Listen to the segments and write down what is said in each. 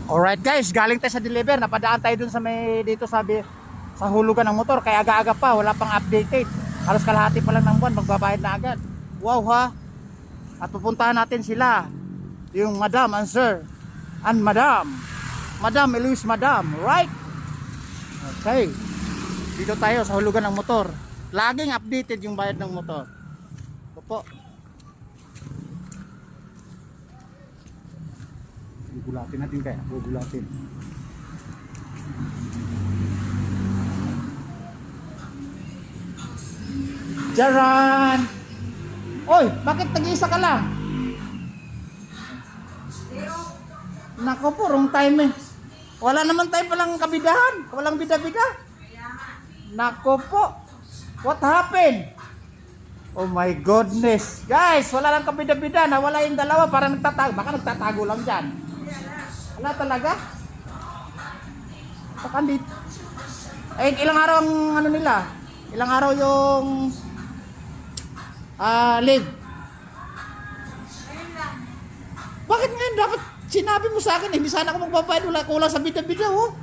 Alright guys, galing tayo sa deliver. Napadaan tayo dun sa may dito sabi sa hulugan ng motor. Kaya aga-aga pa, wala pang updated. Halos kalahati pa lang ng buwan, magbabayad na agad. Wow ha. At pupuntahan natin sila. Yung Madam and Sir and Madam Eloise Madam, right? Okay. Dito tayo sa hulugan ng motor. Laging updated yung bayad ng motor. Ito po. Gugulatin natin kaya, gugulatin. Jaran! Oy, bakit nag-iisa ka lang? Nako po, wrong time eh. Wala naman tayo palang kabidahan. Walang bida-bida. Nako po. What happened? Oh my goodness. Guys, wala lang kabida-bida. Nawala yung dalawa. Parang nagtatago. Baka nagtatago lang dyan. Wala talaga? Baka hindi. Eh, ilang araw ang ano nila? Ilang araw yung live? Bakit ngayon dapat sinabi mo sa akin? Hindi sana ako magbabayad. Wala kulang sa bida-bida. Oh.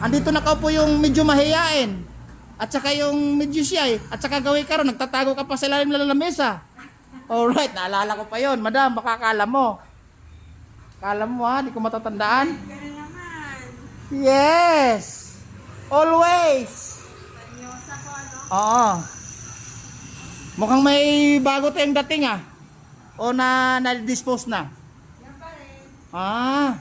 Andito nakaupo yung medyo mahiyain. At saka yung medyo shy. At saka gawin ka ron. Nagtatago ka pa sa ilalim ng lamesa. Alright, naalala ko pa yon. Madam, baka akala mo. Akala mo ha, di ko matatandaan. Yes! Always! Oo. Mukhang may bago tayong dating ah. O na-dispose na? Yan pa rin. Ah.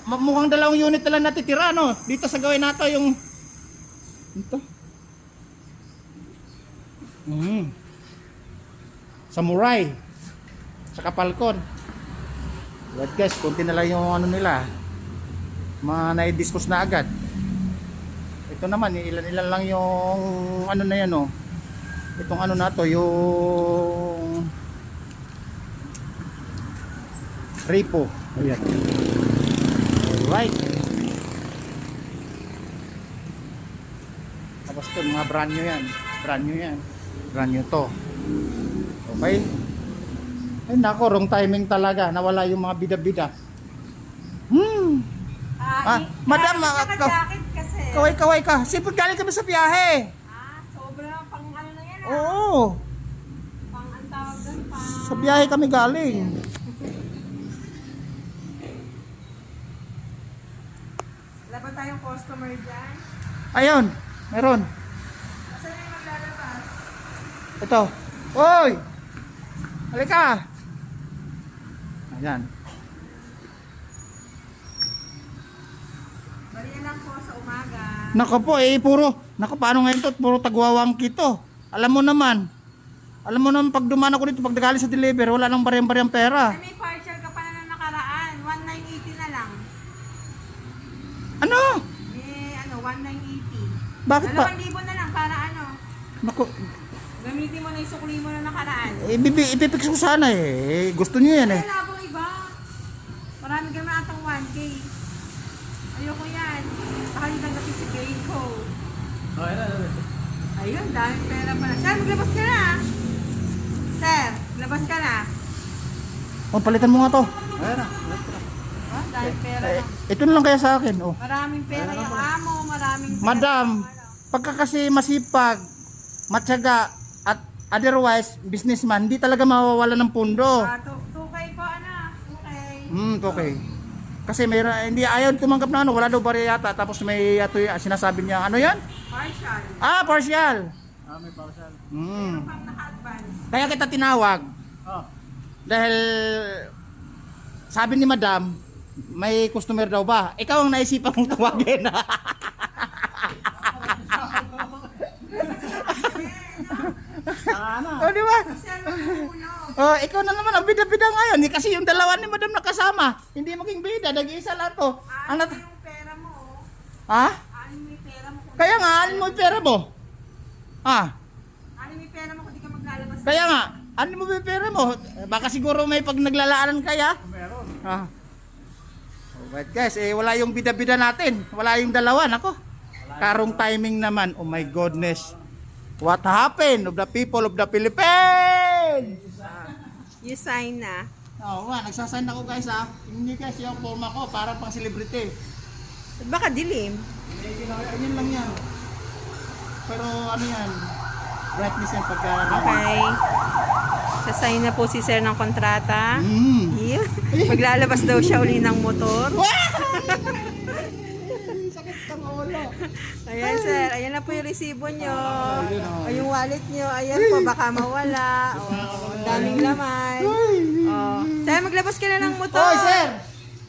Mukhang dalawang unit na lang natitira no? Dito sa gawin nato yung ito. Samurai. Saka Falcon. But guys, konti na lang yung ano nila. Na-dispose na agad. Ito naman, ilan-ilan lang yung ano na yan oh. Itong ano na to, yung repo. Ayan. Alright. Tapos ito, mga brand new yan. Brand new yan. Brand new to. Okay. Ay nako, wrong timing talaga. Nawala yung mga bida-bida. Madam, kaway-kaway ka. Sipag galing kami sa biyahe. Sobra pang ano na yan. Oo. Pang ang tawag doon pa. Sa biyahe kami galing. Wala ba tayong customer dyan? Ayun, meron. Saan yung maglalabas? Ito. Oy! Halika! Ayan. Bali lang po sa umaga. Nako po, nako paano ngayon to? Puro tagwawang kito. Alam mo naman pag dumaan ako dito, pag nagaling sa deliver, wala nang bariyang-bariyang pera. Ay, may partial ka pa na nakaraan. 1,980 na lang. Ano? May 1,980. Bakit pa? 2,000 na lang para ano. Nako, Gamitin mo na yung sukli mo na nakaraan. ipipix ko sana eh. Gusto niyo yan eh. Ay, labang iba. Marami ka na atang 1K. Ayoko yan. Baka yung tanggapin si Keiko. Ayun, daming pera pala. Sir, maglabas ka na. Sir, maglabas ka na. Oh, palitan mo nga to. Oh, daming pera na. Ito na lang kaya sa akin. Oh. Maraming pera yung amo, maraming pera. Madam, pagka kasi masipag, matyaga, at otherwise, businessman, hindi talaga mawawala ng pundo. 2K po, ano? 2K. Okay. Kasi hindi ayaw tumanggap na ano, wala daw bariya yata. Tapos may sinasabi niya, ano yan? Partial. Partial. May partial. Meron pang naka-advance. Kaya kita tinawag. Oh. Dahil, sabi ni Madam, may customer daw ba? Ikaw ang naisipan mong tawagin. Sana. O, di ba? Sir, magpuno. Oh, ikaw na naman ang bida-bida ngayon. Kasi yung dalawa ni Madam nakasama. Hindi maging bida, nag-iisa lang to. Ano yung pera mo? Ha? Ano yung pera mo? Kaya nga, alin mo yung pera mo? Ha? Ano yung pera mo kung di ka maglalabas? Kaya nga, alin mo yung pera mo? Baka siguro may pag naglalaanan kaya? Meron. Ha? Alright guys, wala yung bida-bida natin. Wala yung dalawa, nako. Karong timing naman. Oh my goodness. What happened of the people of the Philippines? You sign na. Oo nga, nagsasign ako guys ha. Hindi guys yung forma ko, para pang celebrity. Baka dilim. Eh, ginawa, ayun lang yan. Pero ano yan, brightness yan pagka... Okay. Sasign na po si sir ng kontrata. Mm. Yeah. Maglalabas daw siya uli ng motor. Sakit ng ulo. Ayan sir, ayan na po yung resibo nyo. Ayun, oh. O yung wallet nyo, ayan po, baka mawala. O, ang daming laman. O, sir, maglabas ka na ng motor. Oy, sir!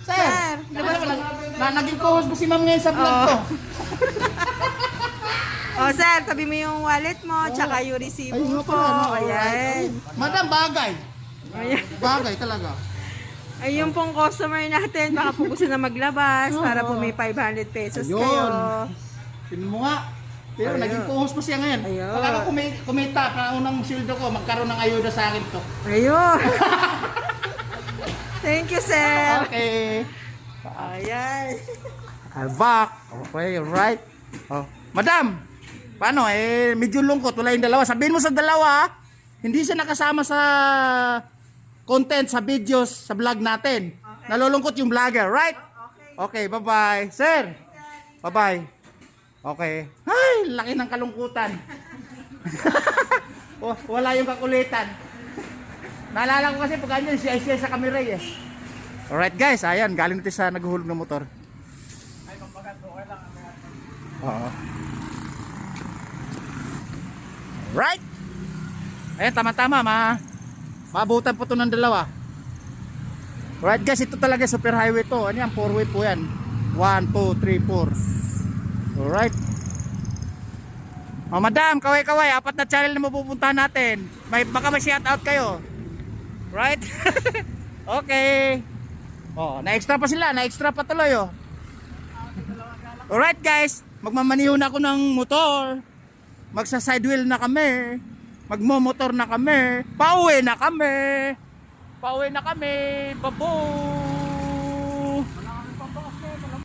Sir! Sir, Labas naging co-host mo si ma'am ngayon sa vlog ko. O sir, tabi mo yung wallet mo, tsaka yung resibo Ay, nga po. pala, no? Ayan. Madam, bagay. Ayan. Bagay talaga. Ayun pong customer natin, baka po gusto na maglabas para po may 500 pesos Ayun. kayo. Tingnan mo nga. Pero Ayun. naging co-host mo siya ngayon. Ayun. Pag ako kumita, unang sildo ko, magkaroon ng ayuda sa akin to. Ayun. Thank you, sir. Okay. Ayan. I'm back. Okay, alright. Oh. Madam, paano medyo lungkot, wala yung dalawa. Sabihin mo sa dalawa, hindi siya nakasama sa content, sa videos, sa vlog natin. Okay. Nalulungkot yung vlogger, right? Okay. Okay, bye-bye. Sir, bye-bye. Okay. Ay, laki ng kalungkutan. Wala yung kakulitan. Naalala ko kasi pag ganyan, siya sa camera eh. Alright guys, ayan, galing natin sa naghuhulog ng motor. Oo. Right? Ayan, tama-tama, maabutan po ito ng dalawa. Right guys, ito talaga super highway to. Ano yan, 4-way po yan. 1, 2, 3, 4. Alright. Oh, madam, kaway-kaway, 4 na channel na mapupuntahan natin. Baka may shout out kayo. Right? Okay. Oh, na-extra pa sila, na-extra pa tuloy oh. Alright guys, magmamaniho na ako ng motor. Magsa-side wheel na kami. Magmo-motor na kami. Pauwi na kami. Pauwi na kami. Baboom!